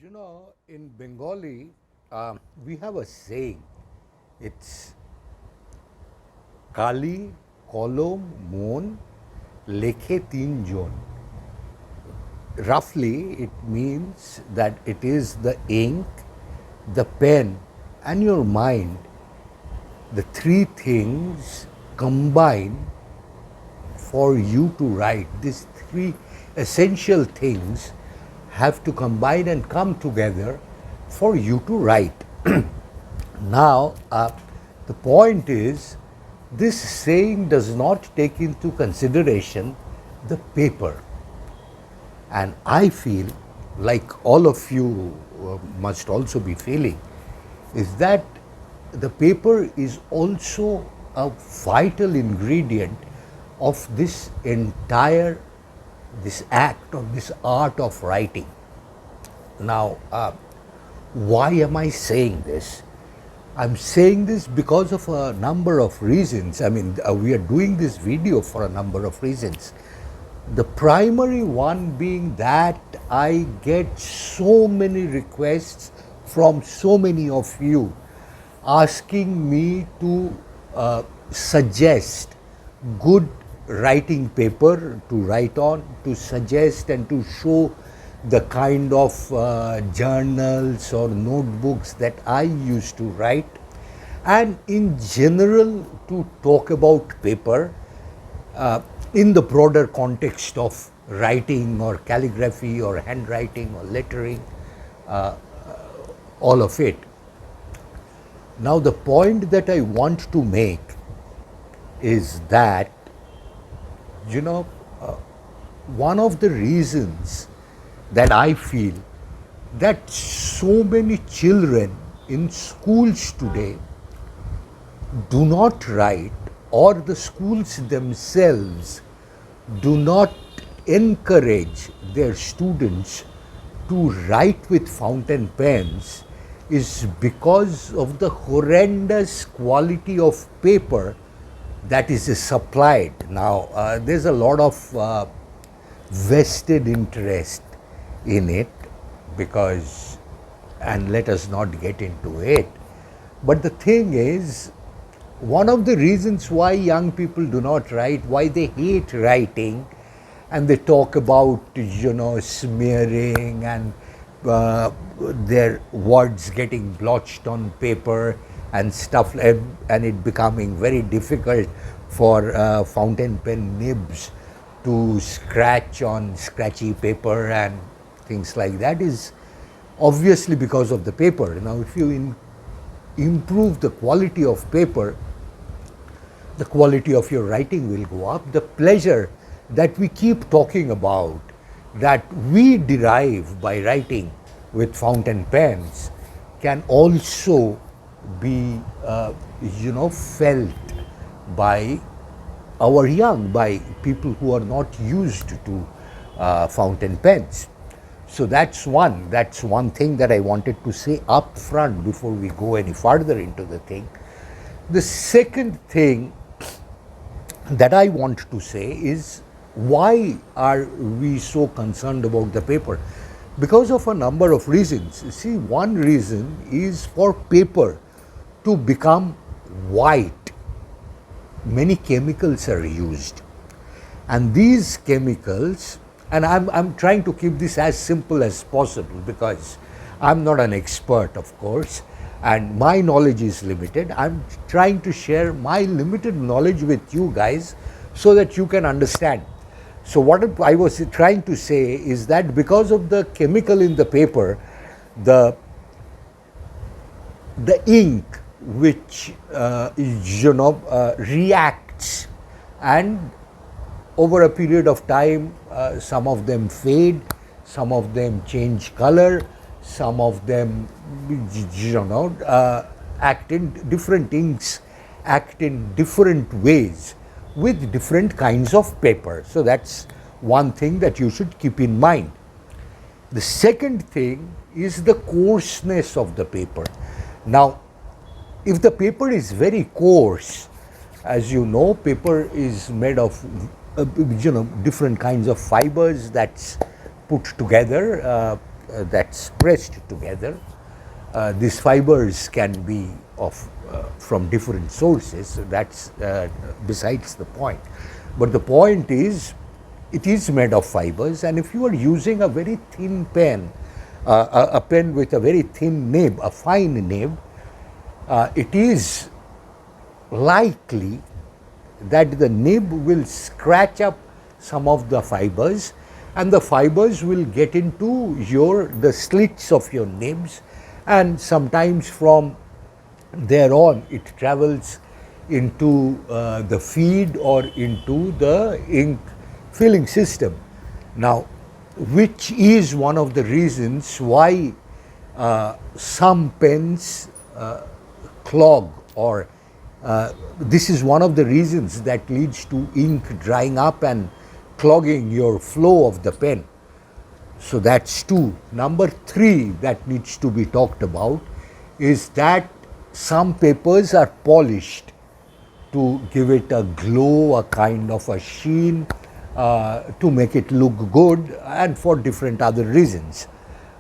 You know, in Bengali, we have a saying. It's Kali kolom mon lekhe tinjon. Roughly, it means that it is the ink, the pen, and your mind. The three things combine for you to write. These three essential things have to combine and come together for you to write. Now, the point is, this saying does not take into consideration the paper. And I feel, like all of you must also be feeling, is that the paper is also a vital ingredient of this act or this art of writing. Now, why am I saying this? I'm saying this because of a number of reasons. I mean, we are doing this video for a number of reasons. The primary one being that I get so many requests from so many of you asking me to suggest good writing paper to write on, to suggest and to show the kind of journals or notebooks that I used to write, and in general to talk about paper in the broader context of writing or calligraphy or handwriting or lettering, all of it. Now, the point that I want to make is that, you know, one of the reasons that I feel that so many children in schools today do not write, or the schools themselves do not encourage their students to write with fountain pens, is because of the horrendous quality of paper that is supplied. Now, there's a lot of vested interest in it, because, and let us not get into it, but the thing is, one of the reasons why young people do not write, why they hate writing, and they talk about, you know, smearing and their words getting blotched on paper and stuff, and it becoming very difficult for fountain pen nibs to scratch on scratchy paper and things like that, is obviously because of the paper. Now, if you improve the quality of paper, the quality of your writing will go up. The pleasure that we keep talking about, that we derive by writing with fountain pens, can also be, felt by our young, by people who are not used to fountain pens. So that's one thing that I wanted to say up front before we go any further into the thing. The second thing that I want to say is, why are we so concerned about the paper? Because of a number of reasons. See, one reason is for paper to become white, many chemicals are used. And these chemicals, and I'm trying to keep this as simple as possible because I'm not an expert, of course, and my knowledge is limited. I'm trying to share my limited knowledge with you guys so that you can understand. So what I was trying to say is that because of the chemical in the paper, the ink which reacts, and over a period of time some of them fade, some of them change color, some of them act in different inks, act in different ways with different kinds of paper. So that's one thing that you should keep in mind. The second thing is the coarseness of the paper. Now, if the paper is very coarse, as you know, paper is made of different kinds of fibers that's put together that's pressed together. These fibers can be from different sources. So that's besides the point. But the point is, it is made of fibers, and if you are using a very thin pen, a pen with a very thin nib, a fine nib, it is likely that the nib will scratch up some of the fibers, and the fibers will get into the slits of your nibs, and sometimes from there on it travels into the feed or into the ink filling system. Now, which is one of the reasons why some pens clog, or this is one of the reasons that leads to ink drying up and clogging your flow of the pen. So that's two. Number three that needs to be talked about is that some papers are polished to give it a glow, a kind of a sheen, to make it look good, and for different other reasons.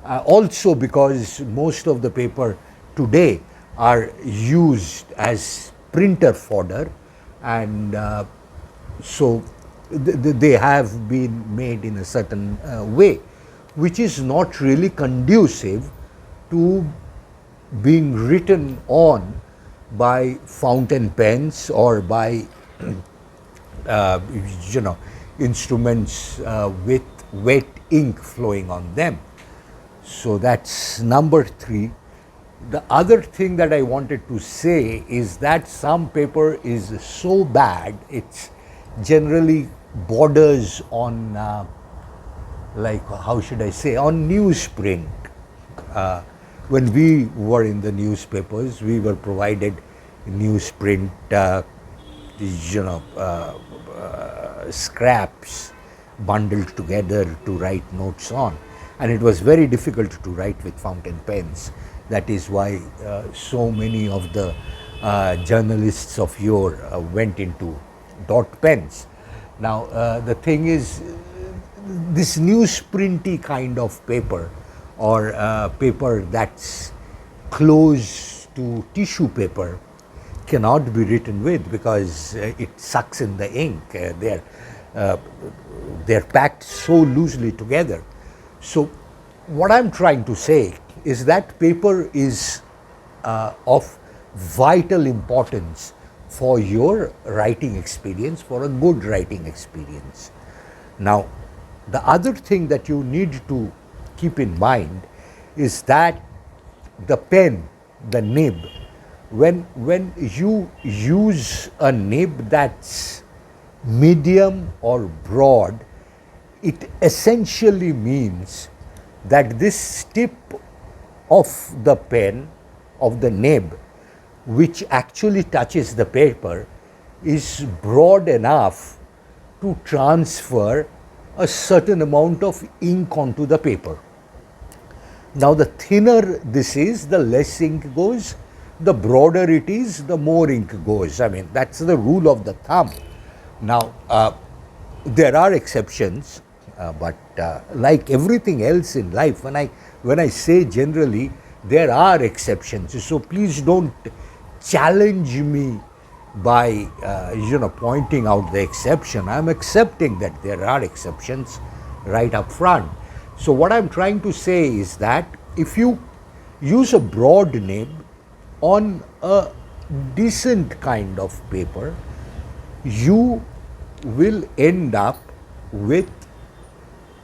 Also because most of the paper today are used as printer fodder, and so they have been made in a certain way, which is not really conducive to being written on by fountain pens or by instruments with wet ink flowing on them. So that's number three. The other thing that I wanted to say is that some paper is so bad, it's generally borders on like, how should I say, on newsprint. When we were in the newspapers, we were provided newsprint, scraps bundled together to write notes on, and it was very difficult to write with fountain pens. That is why so many of the journalists of yore went into dot pens. Now the thing is, this newsprinty kind of paper, or paper that's close to tissue paper, cannot be written with because it sucks in the ink. They're packed so loosely together. So what I'm trying to say is that paper is of vital importance for your writing experience, for a good writing experience. Now, the other thing that you need to keep in mind is that the pen, the nib, when you use a nib that's medium or broad, it essentially means that this tip of the pen, of the nib, which actually touches the paper, is broad enough to transfer a certain amount of ink onto the paper. Now, the thinner this is, the less ink goes. The broader it is, the more ink goes. I mean, that's the rule of the thumb. Now, there are exceptions, but like everything else in life, when I say generally, there are exceptions. So please don't challenge me by pointing out the exception. I'm accepting that there are exceptions right up front. So what I'm trying to say is that if you use a broad nib on a decent kind of paper, you will end up with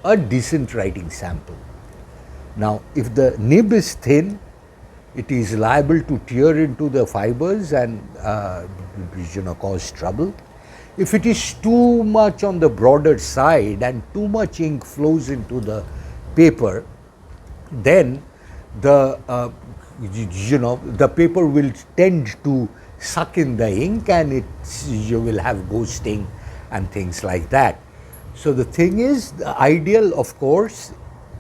a decent writing sample. Now, if the nib is thin, it is liable to tear into the fibers and cause trouble. If it is too much on the broader side and too much ink flows into the paper, then the paper will tend to suck in the ink, and you will have ghosting and things like that. So the thing is, the ideal, of course,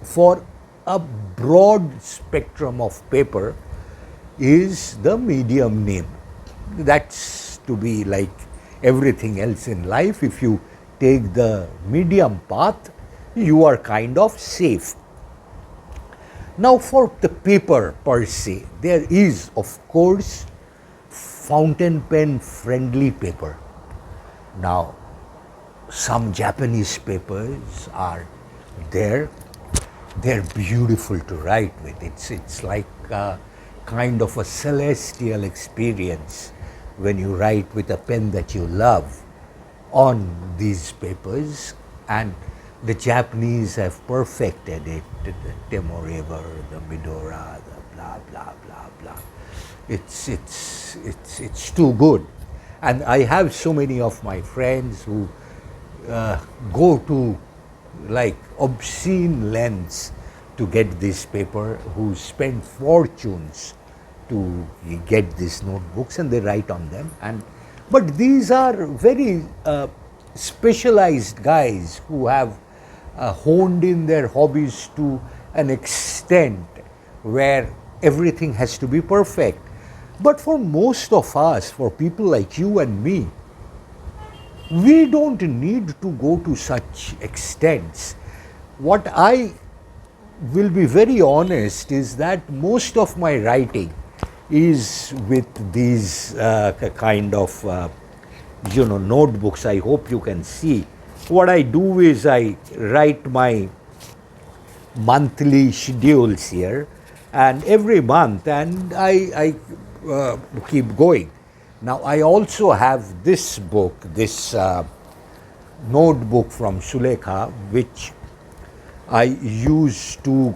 for a broad spectrum of paper is the medium nib. That's to be like everything else in life. If you take the medium path, you are kind of safe. Now, for the paper per se, there is, of course, fountain pen friendly paper. Now, some Japanese papers are there. They're beautiful to write with. It's like kind of a celestial experience when you write with a pen that you love on these papers, and the Japanese have perfected it. The Temo River, the Midora, the blah blah blah blah. It's too good, and I have so many of my friends who go to like obscene lengths to get this paper, who spend fortunes to get these notebooks, and they write on them. And but these are very specialized guys who have honed in their hobbies to an extent where everything has to be perfect. But for most of us, for people like you and me, we don't need to go to such extents. What I will be very honest is that most of my writing is with these kind of notebooks. I hope you can see. What I do is I write my monthly schedules here, and every month, and I keep going. Now, I also have this book, this notebook from Sulekha, which I used to,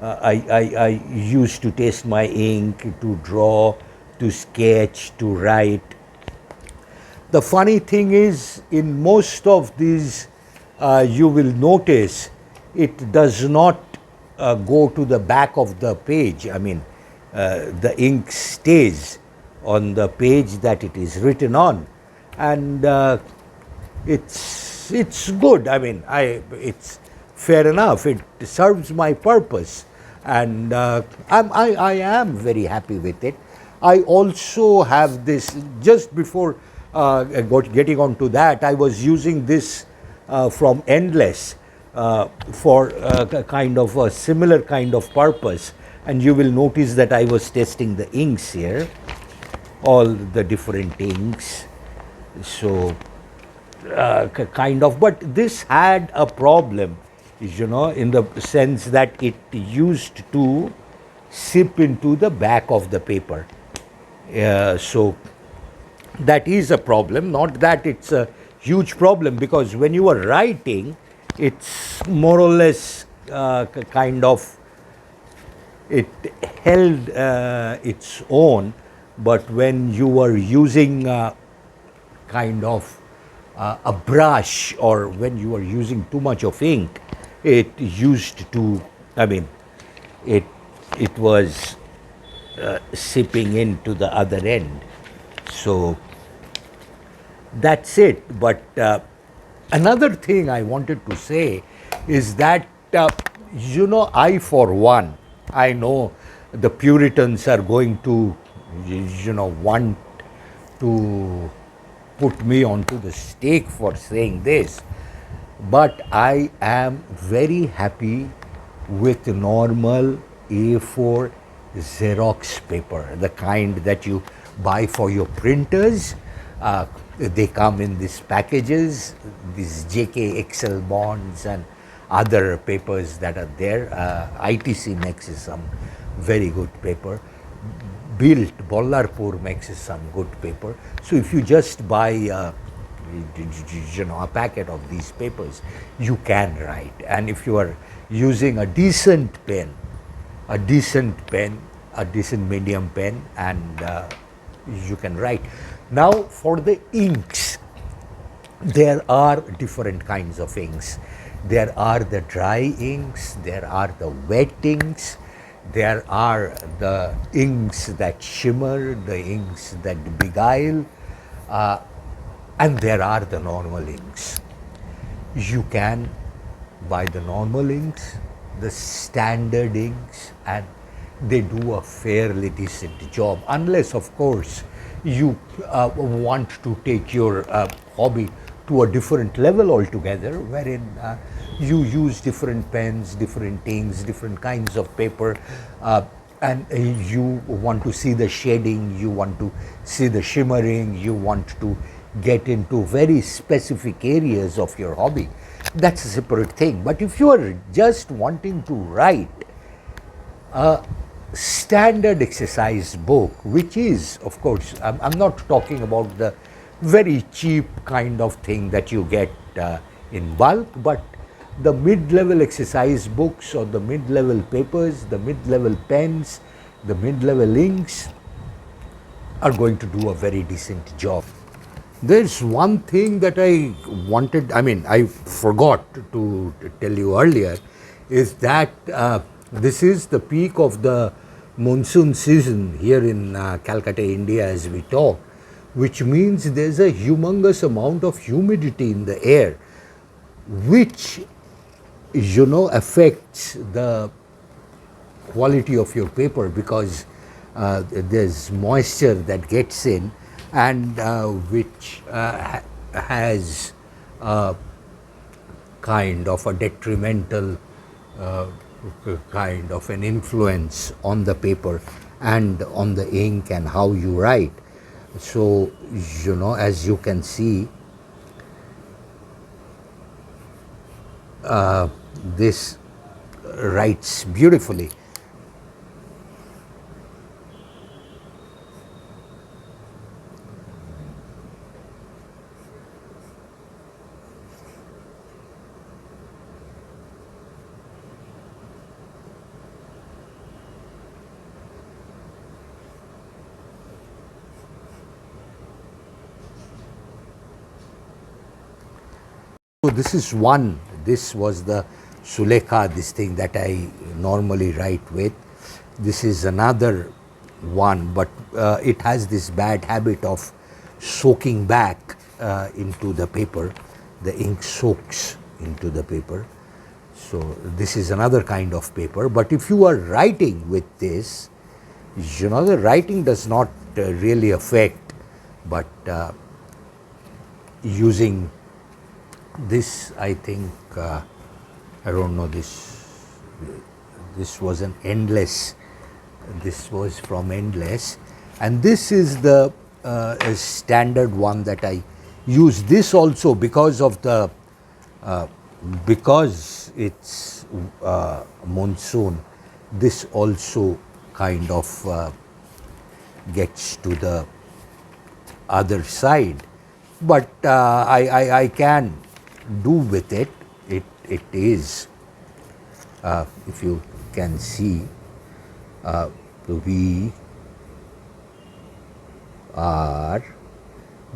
I used to taste my ink, to draw, to sketch, to write. The funny thing is, in most of these, you will notice it does not go to the back of the page. I mean, the ink stays on the page that it is written on, and it's good. I mean, it's fair enough. It serves my purpose, and I am very happy with it. I also have this. Just before getting onto that, I was using this from Endless for kind of a similar kind of purpose. And you will notice that I was testing the inks here, all the different inks. So, kind of, but this had a problem, in the sense that it used to sip into the back of the paper. So, that is a problem, not that it's a huge problem, because when you are writing, it's more or less kind of, it held its own, but when you are using kind of a brush, or when you are using too much of ink, it used to, I mean, it was sipping into the other end. So that's it. But another thing I wanted to say is that, I for one, I know the Puritans are going to, want to put me onto the stake for saying this, but I am very happy with normal A4 Xerox paper, the kind that you buy for your printers. They come in these packages, these JK XL bonds and other papers that are there. ITC makes some very good paper. Built, Bollarpur makes some good paper. So if you just buy a packet of these papers, you can write. And if you are using a decent pen, a decent medium pen, and you can write. Now, for the inks, there are different kinds of inks. There are the dry inks, there are the wet inks, there are the inks that shimmer, the inks that beguile, and there are the normal inks. You can buy the normal inks, the standard inks, and they do a fairly decent job, unless, of course, you want to take your hobby to a different level altogether, wherein you use different pens, different inks, different kinds of paper, and you want to see the shading, you want to see the shimmering, you want to get into very specific areas of your hobby. That's a separate thing. But if you are just wanting to write standard exercise book, which is, of course, I'm not talking about the very cheap kind of thing that you get in bulk, but the mid-level exercise books or the mid-level papers, the mid-level pens, the mid-level inks are going to do a very decent job. There's one thing that I forgot to tell you earlier, is that this is the peak of the monsoon season here in Calcutta, India, as we talk, which means there's a humongous amount of humidity in the air, which, affects the quality of your paper, because there's moisture that gets in, and which has kind of a detrimental kind of an influence on the paper and on the ink and how you write. So, as you can see, this writes beautifully. So this was the Sulekha, this thing that I normally write with. This is another one, but it has this bad habit of soaking back into the paper. The ink soaks into the paper. So this is another kind of paper. But if you are writing with this, the writing does not really affect, but using this, I think, I don't know, this was an endless, this was from endless, and this is the standard one that I use. This also, because of the because it's monsoon, this also kind of gets to the other side, but I can do with it. It is, if you can see, we are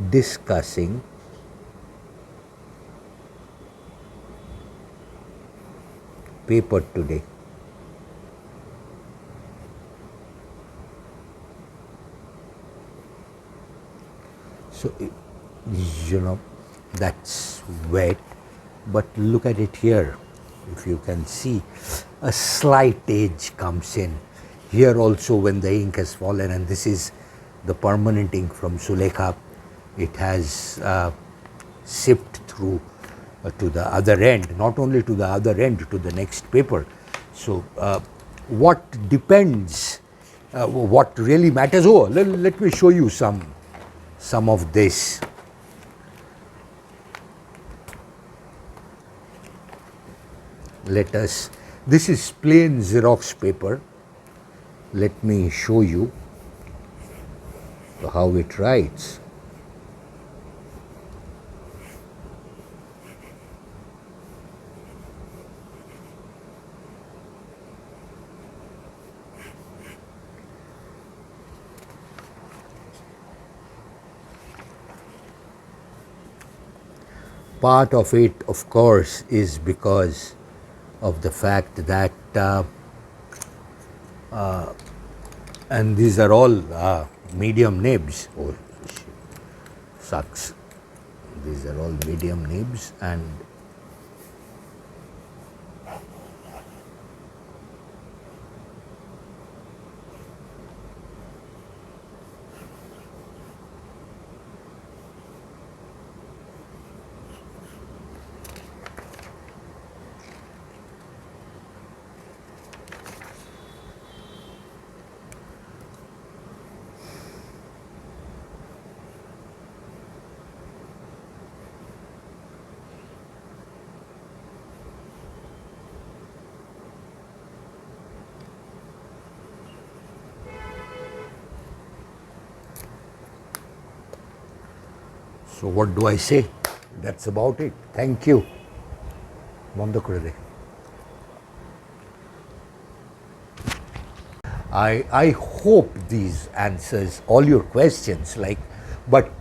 discussing paper today. So, that's wet, but look at it here. If you can see, a slight edge comes in. Here also, when the ink has fallen, and this is the permanent ink from Sulekha, it has sipped through to the other end, not only to the other end, to the next paper. So, what depends, what really matters, let me show you some of this. This is plain Xerox paper. Let me show you how it writes. Part of it, of course, is because of the fact that and these are all medium nibs. Oh, sucks. These are all medium nibs, and So what do I say? That's about it. Thank you. Bond kore de. I hope these answers all your questions. But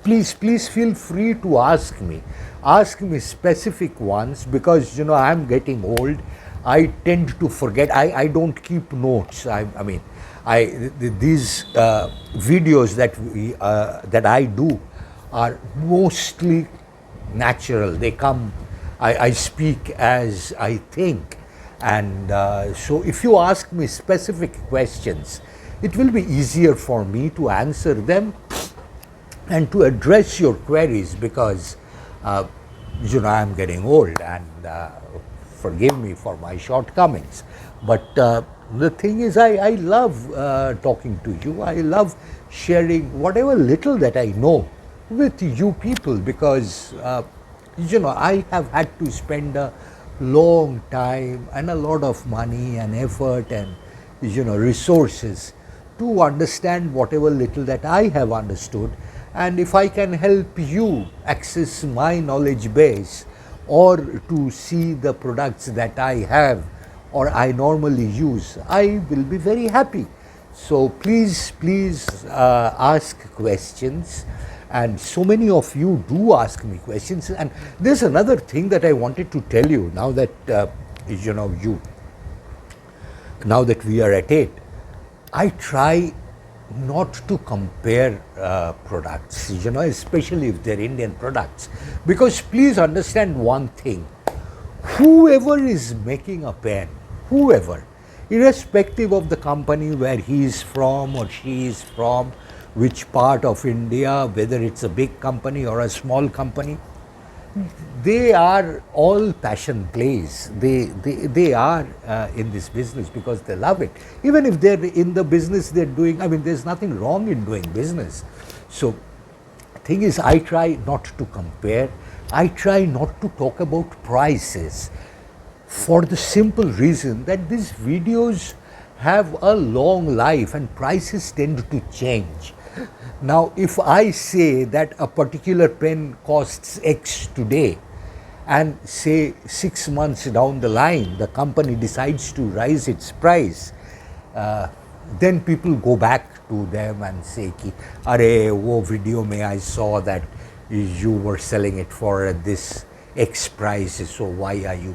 please feel free to ask me. Ask me specific ones, because I'm getting old. I tend to forget. I don't keep notes. I mean, these videos that I do are mostly natural. They come. I speak as I think. And so if you ask me specific questions, it will be easier for me to answer them and to address your queries, because I'm getting old, and forgive me for my shortcomings. But the thing is, I love talking to you. I love sharing whatever little that I know with you people, because I have had to spend a long time and a lot of money and effort and resources to understand whatever little that I have understood. And if I can help you access my knowledge base, or to see the products that I have or I normally use, I will be very happy. So please ask questions. And so many of you do ask me questions. And there's another thing that I wanted to tell you now that now that we are at it. I try not to compare products, especially if they're Indian products, because please understand one thing: whoever is making a pen, whoever, irrespective of the company where he is from or she is from, which part of India, whether it's a big company or a small company, they are all passion plays. They are in this business because they love it. Even if they're in the business they're doing, there's nothing wrong in doing business. So thing is, I try not to compare. I try not to talk about prices, for the simple reason that these videos have a long life and prices tend to change. Now, if I say that a particular pen costs X today, and say 6 months down the line the company decides to rise its price, then people go back to them and say, ki, "Arey, wo video mein I saw that you were selling it for this X price, so why are you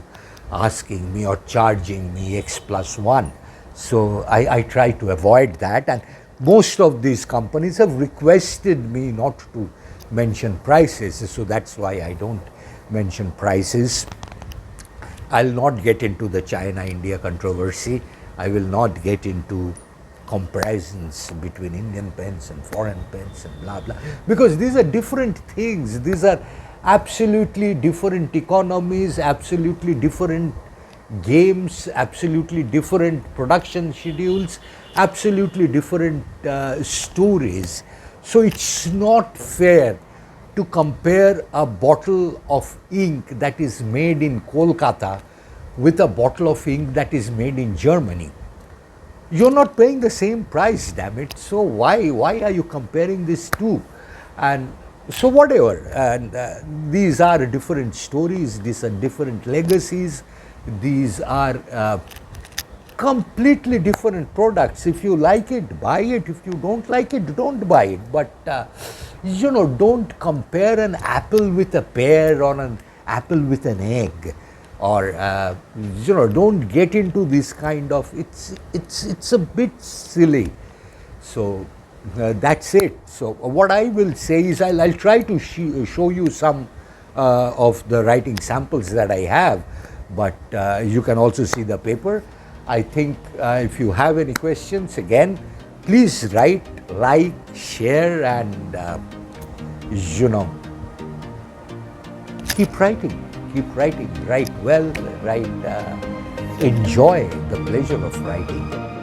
asking me or charging me X plus 1? So I try to avoid that, and most of these companies have requested me not to mention prices, so that's why I don't mention prices. I'll not get into the China-India controversy. I will not get into comparisons between Indian pens and foreign pens and blah blah, because these are different things. These are absolutely different economies, absolutely different games, absolutely different production schedules, absolutely different stories. So it's not fair to compare a bottle of ink that is made in Kolkata with a bottle of ink that is made in Germany. You're not paying the same price, damn it. So why are you comparing these two? And so whatever, and these are different stories, these are different legacies, these are completely different products. If you like it, buy it. If you don't like it, don't buy it. But don't compare an apple with a pear or an apple with an egg, or don't get into this kind of, it's a bit silly. So that's it. So what I will say is, I'll try to show you some of the writing samples that I have, but you can also see the paper. I think if you have any questions, again, please write, like, share, and keep writing, write well, enjoy the pleasure of writing.